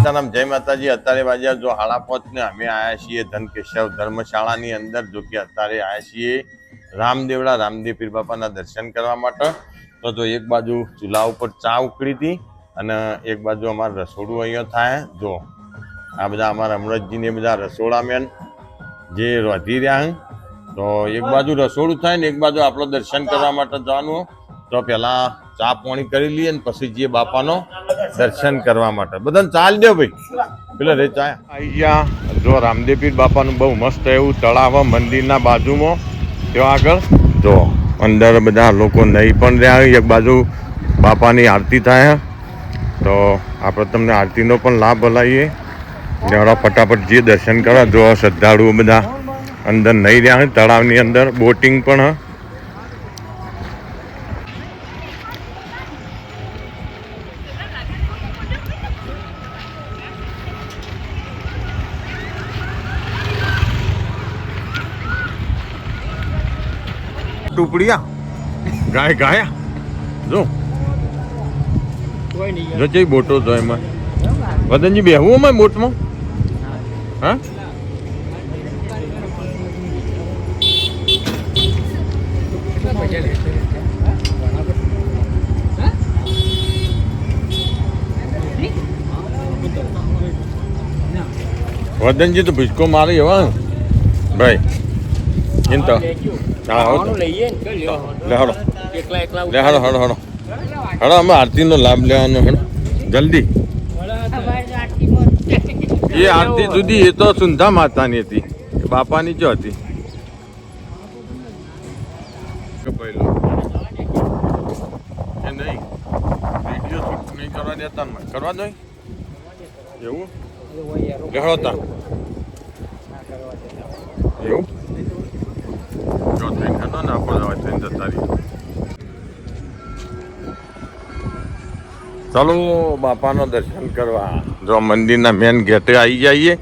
સીતારામ, જય માતાજી। અત્યારે વાગ્યા જો 5:30 ને અમે આવ્યા છીએ ધનકેશવ ધર્મશાળાની અંદર। જો કે અત્યારે આવ્યા છીએ રામદેવડા રામદેવ પીર બાપાના દર્શન કરવા માટે। તો એક બાજુ ચૂલા ઉપર ચા ઉકળી હતી અને એક બાજુ અમારું રસોડું અહીંયા થાય। જો આ બધા અમારા અમરતજીને બધા રસોડા મેન જે રોધી રહ્યા। તો એક બાજુ રસોડું થાય ને એક બાજુ આપણે દર્શન કરવા માટે જવાનું। તો પહેલા ચા પાણી કરી લઈએ ને પછી જે બાપાનો દર્શન કરવા માટે બધાને ચાલ દો ભાઈ પેલા રે ચા આવી ગયા। જો રામદેવ પીર બાપાનું બહુ મસ્ત એવું તળાવ મંદિરના બાજુમાં ત્યાં આગળ જો અંદર બધા લોકો નહીં પણ રહ્યા। એક બાજુ બાપાની આરતી થાય તો આપણે તમને આરતીનો પણ લાભ ભલાવીએ। જરા ફટાફટ જે દર્શન કરવા જો શ્રદ્ધાળુઓ બધા અંદર નહીં રહ્યા। તળાવની અંદર બોટિંગ પણ ટુકડિયા ગાય ગાયા જો જો જઈ બોટો જો એમાં વદનજી બેહવું અમારે બોટમાં હા વદનજી તો ભીસકો મારે એવા ભાઈ એમ તો હડો અમે આરતીનો લાભ લેવાનો હેડો જલ્દી। એ આરતી સુધી એ તો સુંધા માતાની હતી બાપાની જો હતી એ નહીં વિડીયો શૂટ નહીં કરવા દેતા કરવા દો એવું લેહડો તા એવું જો ટ્રેન હતો ને આપણે ટ્રેન જતા રહી। ચાલો બાપાનો દર્શન કરવા જો મંદિરના મેન ગેટે આવી જઈએ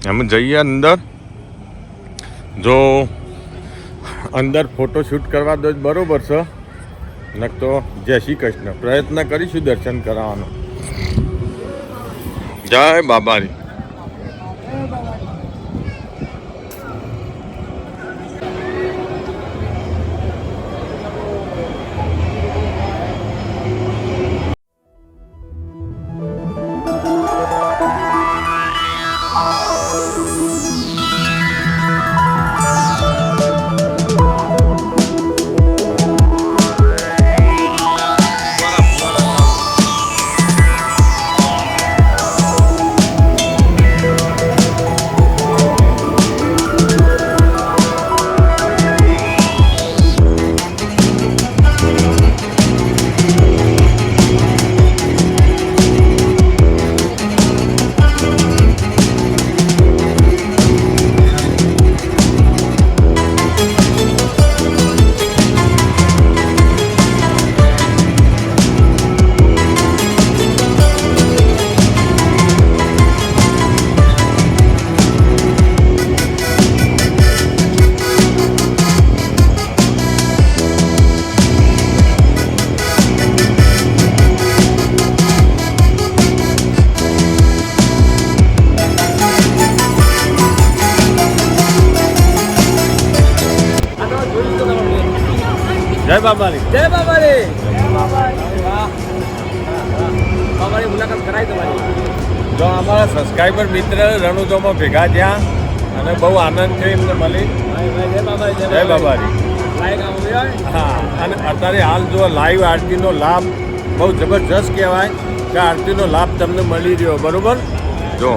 અમે જઈએ અંદર। જો અંદર ફોટોશૂટ કરવા દો બરાબર છે ન તો જય શ્રી કૃષ્ણ પ્રયત્ન કરીશું દર્શન કરાવવાનો। જય બાબારી। જય બાબારી જય બાબારી બાબારી મુલાકાત કરાય તમારી। જો અમારા સબસ્ક્રાઈબર મિત્ર રણુજોમાં ભેગા થયા અને બહુ આનંદ થયો એમને મળી। જય બાબારી જય બાબારી। હા અને અત્યારે હાલ જો લાઈવ આરતીનો લાભ બહુ જબરજસ્ત કહેવાય કે આરતીનો લાભ તમને મળી રહ્યો બરાબર। જો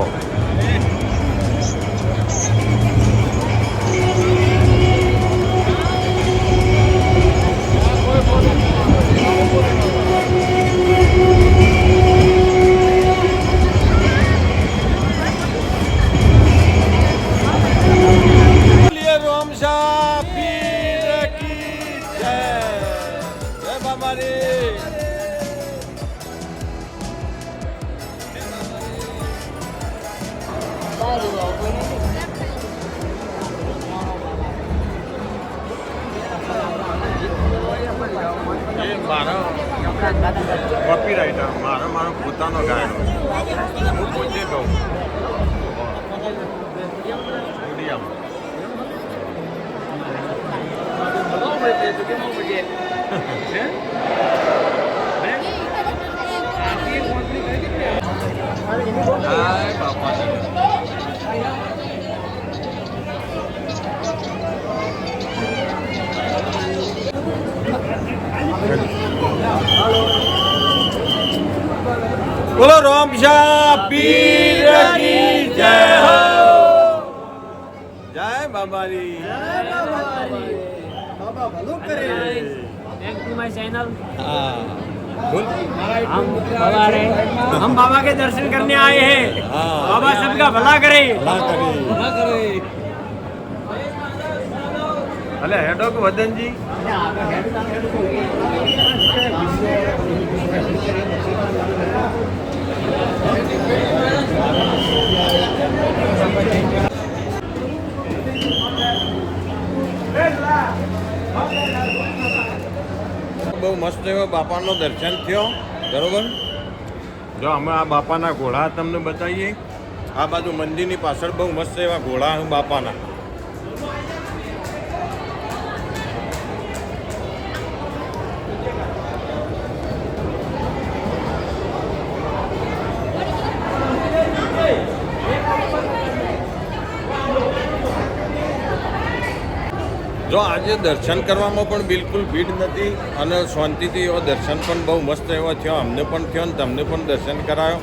એ મારો કોપીરાઇટર મારો પોતાનો ગાયનો હું પોતે કહું બોલો રામશા પીર કી જય હો જય બાબારી बाबा भलो करे थैंक यू माय चैनल हाँ बोल हम बाबा के दर्शन करने आए हैं। हाँ। बाबा सबका भला करे ભલા કરે અલે હેડો કે વદનજી બહુ મસ્ત એવો બાપાનો દર્શન થયો બરોબર જો અમે આ બાપાના ઘોડા તમને બતાવીએ આ બાજુ મંદિરની પાછળ બહુ મસ્ત એવા ઘોડા બાપાના જો આજે દર્શન કરવામાં પણ બિલકુલ ભીડ નથી અને શાંતિથી એવો દર્શન પણ બહુ મસ્ત એવો થયો અમને પણ થયો ને તમને પણ દર્શન કરાયો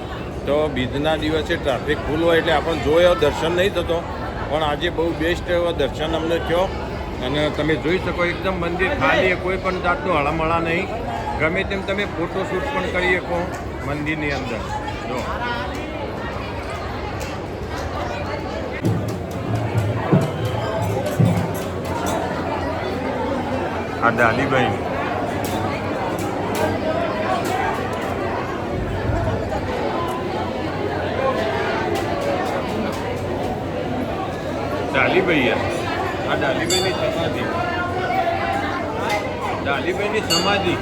તો બીજના દિવસે ટ્રાફિક ફૂલ હોય એટલે આપણને જો એવો દર્શન નહીં થતો પણ આજે બહુ બેસ્ટ એવો દર્શન અમને થયો અને તમે જોઈ શકો એકદમ મંદિર ખાલી કોઈ પણ જાતનું હળમળા નહીં ગમે તેમ તમે ફોટોશૂટ પણ કરી શકો મંદિરની અંદર જો આ ડાલીભાઈ ડાલીભાઈ આ ડાલીભાઈની સમાધિ ડાલીભાઈની સમાધિ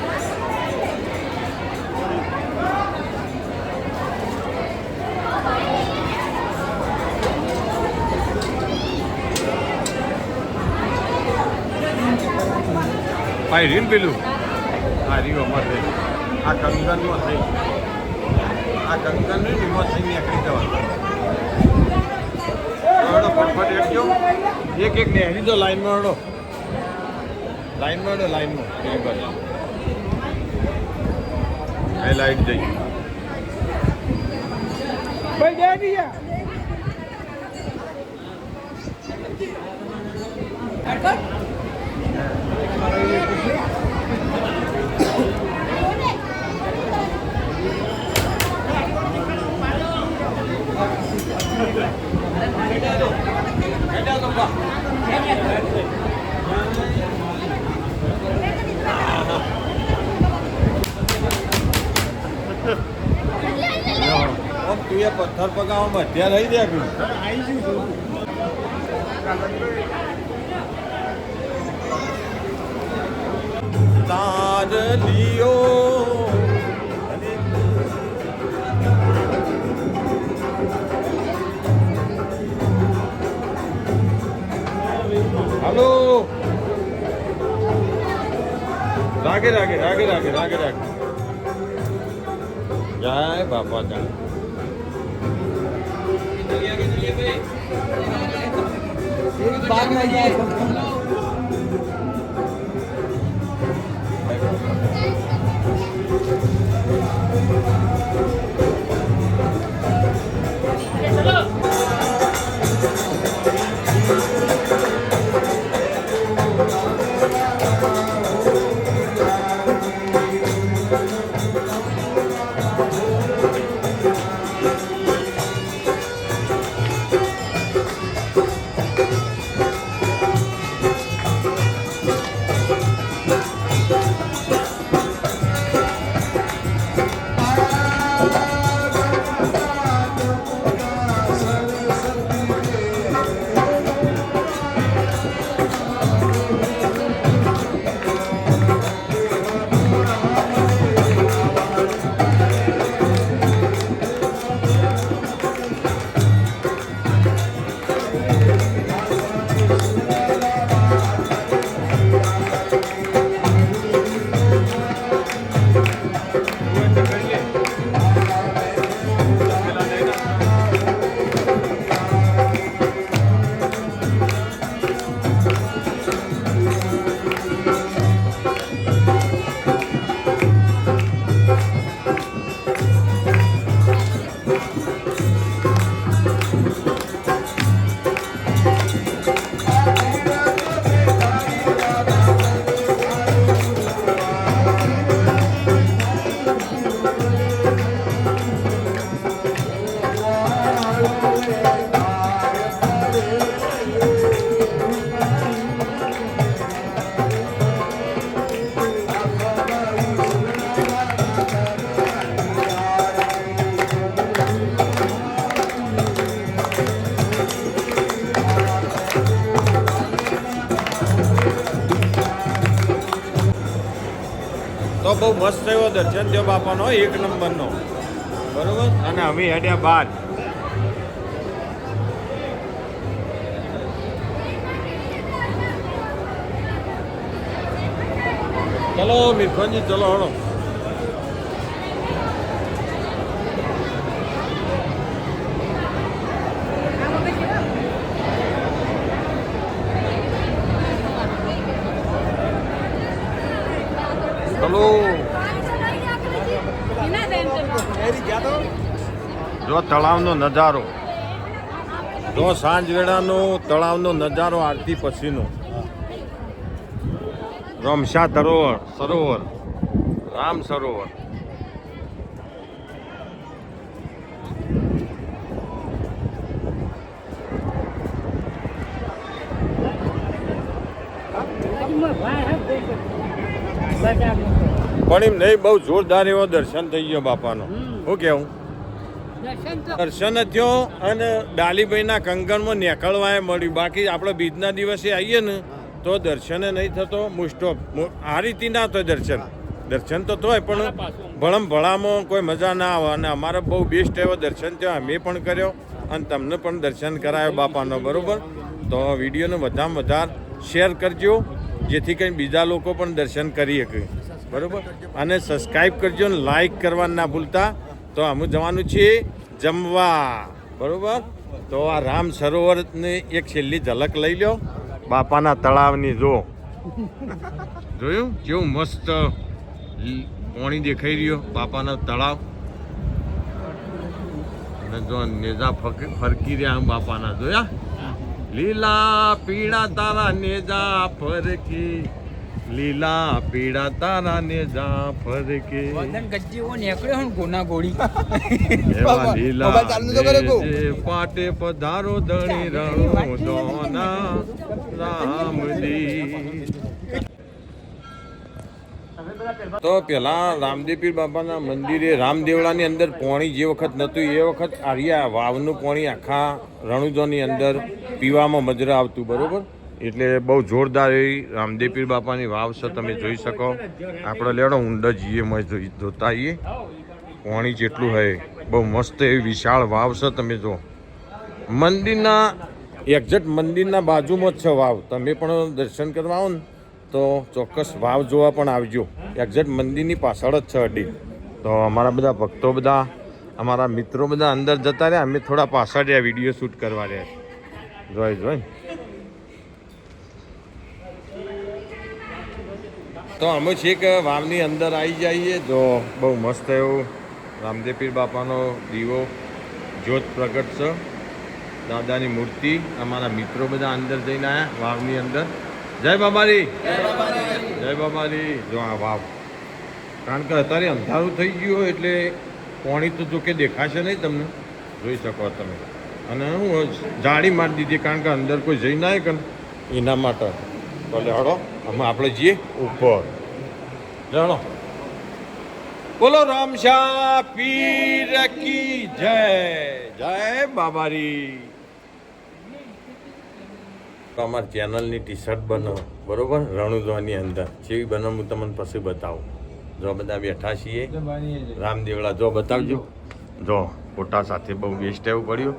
ભાઈ રીન પેલું આ રીઓ અમારે આ કંગનમાં થઈ આ કંગનની નિમો થઈ નીકળી જવાનું ફટફટ એકજો એક નેહરી દો લાઈનમાં હડો લાઈનમાં પેલી બાજુ એ લાઈટ જઈ તું એ પથ્થર પગાવવામાં અત્યારે રહી દે તાર લિયો હલો રાગે જય બાપા જય बाग में जाए તો બહુ મસ્ત એવો દર્શન થયો બાપાનો, એક નંબરનો, બરોબર. અને અમે હેડ્યા બહાર. ચલો મિરખાનજી, ચલો હળો. ચલો. જો તળાવનો નજારો, જો સાંજ વેળાનો તળાવનો નજારો, આરતી પછીનો રમશા સરોવર, રામ સરોવર. પણ એમ નહીં, બહુ જોરદાર એવો દર્શન થઈ ગયો બાપાનો. શું કેવું? દર્શન થયો અને ડાલીભાઈના કંગણમાં નીકળવાય મળ્યું. બાકી આપણે બીજના દિવસે આવીએ ને તો દર્શન નહીં થતો. મોસ્ટ ઓફ આ રીતે ના થાય દર્શન તો થાય પણ ભળામાં કોઈ મજા ના આવે. અને અમારે બહુ બેસ્ટ એવો દર્શન થયો, અમે પણ કર્યો અને તમને પણ દર્શન કરાયો બાપાનો, બરાબર. તો વિડીયોને વધારે વધારે શેર કરજો, જેથી કંઈ બીજા લોકો પણ દર્શન કરી શકે, બરાબર. અને સબસ્ક્રાઈબ કરજો ને લાઈક કરવા ના ભૂલતા. તો અમે જવાનું છીએ જમવા, બરાબર. તો આ રામ સરોવરની એક છેલ્લી ઝલક લઈ લો બાપાના તળાવની. જોયું કેવું મસ્ત પાણી દેખાઈ રહ્યો બાપાનો તળાવ. અને જો નેજા ફરકી રહ્યા બાપાના, જોયા? લીલા પીળા તારા નેજા ફરકી, લીલા પીળા તારા નેજા ફરકે, એવા લીલા પાટે પધારો ધણી રણો દોના રામજી. તો પેલા રામદેવપીર બાપાના મંદિરે રામદેવળાની અંદર પાણી જે વખત નહોતું એ વખત આર્યા વાવનું પાણી આખા રણુજોની અંદર પીવામાં મજરા આવતું, બરોબર. એટલે બહુ જોરદાર એવી રામદેવપીર બાપાની વાવ છે, તમે જોઈ શકો. આપણે લેડો ઊંડા જઈએ, જોતા આવીએ પાણી જેટલું હોય. બહુ મસ્ત એવી વિશાળ વાવ છે, તમે જો. મંદિરના એક્ઝેક્ટ મંદિરના બાજુમાં જ છે વાવ. તમે પણ દર્શન કરવા આવો ને તો ચોક્કસ વાવ જોવા પણ આવજો. એક્ઝેક્ટ મંદિરની પાછળ જ છે અડી. તો અમારા બધા ભક્તો, બધા અમારા મિત્રો બધા અંદર જતા રહ્યા, અમે થોડા પાછળ રહ્યા વિડીયો શૂટ કરવા રહ્યા. જોઈ તો અમે છેક વાવની અંદર આવી જઈએ તો બહુ મસ્ત એવું રામદેવપીર બાપાનો દીવો જ્યોત પ્રગટ છે, દાદાની મૂર્તિ. અમારા મિત્રો બધા અંદર જઈને આવ્યા વાવની અંદર. જય બાબારી, જય બાબારી. જો આ વાવ, કારણ કે અત્યારે અંધારું થઈ ગયું હોય એટલે પાણી તો જોકે દેખાશે નહીં તમને, જોઈ શકો તમે. અને હું જાળી મારી દીધી કારણ કે અંદર કોઈ જઈ ના કે એના માટે. ભલે હળો, અમે આપણે જઈએ ઉપર. જાણો, બોલો રામશા પીર કી જય, જય બાબારી. તો અમારી ચેનલની ટી શર્ટ બનો, બરોબર, રણુજવાની અંદર જેવી બનો હું તમને પછી બતાવું. જો બધા બેઠા છીએ રામદેવળા, જો બતાવજો. જો ફોટા સાથે બહુ બેસ્ટ એવું પડ્યું.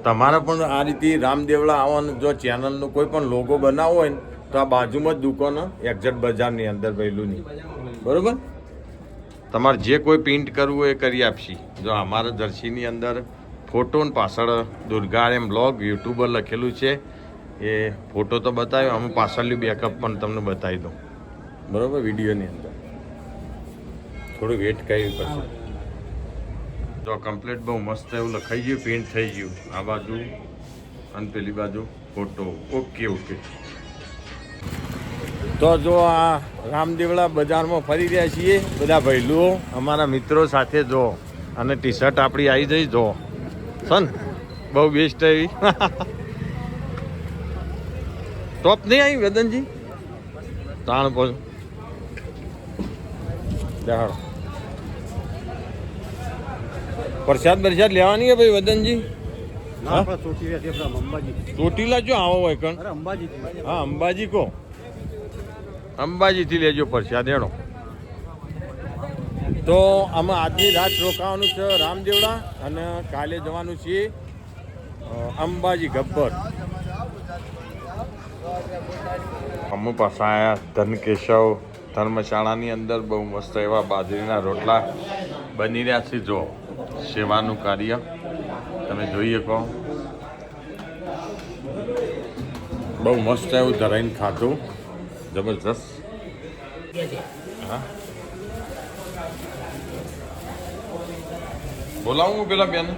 તમારે પણ આ રીતે રામદેવળા આવવાનું, જો ચેનલનો કોઈ પણ લોગો બનાવવો હોય ને તો આ બાજુમાં જ દુકાન એક્ઝેક્ટ બજારની અંદર પહેલુંની, બરાબર. તમારે જે કોઈ પ્રિન્ટ કરવું હોય એ કરી આપશી. જો અમારા જર્સીની અંદર ફોટો ને પાછળ દુર્ગા એમ બ્લોગ યુટ્યુબર લખેલું છે, એ ફોટો તો બતાવ્યો, અમે પાછળની બેકઅપ પણ તમને બતાવી દઉં, બરાબર. વિડીયોની અંદર થોડું વેટ કરવી પડશે. જો કમ્પ્લીટ બહુ મસ્ત એવું લખાઈ ગયું, પ્રિન્ટ થઈ ગયું. આ બાજુ અને પેલી બાજુ ફોટો. ઓકે. તો જો આ રામદેવળા બજારમાં ફરી રહ્યા છીએ બધા ભાઈલુઓ અમારા મિત્રો સાથે. જો અને ટી શર્ટ આપણી આવી જઈ, જો સન બહુ બેસ્ટ એવી. ટોપ નહીં આવી વેદનજી, તાણ પર પ્રસાદ લેવાની હે ભાઈ વદનજી? ચોટીલા જો આવો હોય કણ. હા અંબાજી કો, અંબાજીથી લેજો પ્રસાદ. એનો તો આમાં આજની રાત રોકાવાનું છે રામદેવડા અને કાલે જવાનું છીએ અંબાજી ગબ્બર. અમે પાછા આવ્યા ધનકેશવ ધર્મશાળાની અંદર. બહુ મસ્ત એવા બાજરીના રોટલા બની રહ્યા છે. જો સેવાનું કાર્ય તમે જોઈ શકો. બહુ મસ્ત એવું ધરાઈને ખાધું, જબરજસ્ત. હા, બોલાવું પેલા બેન.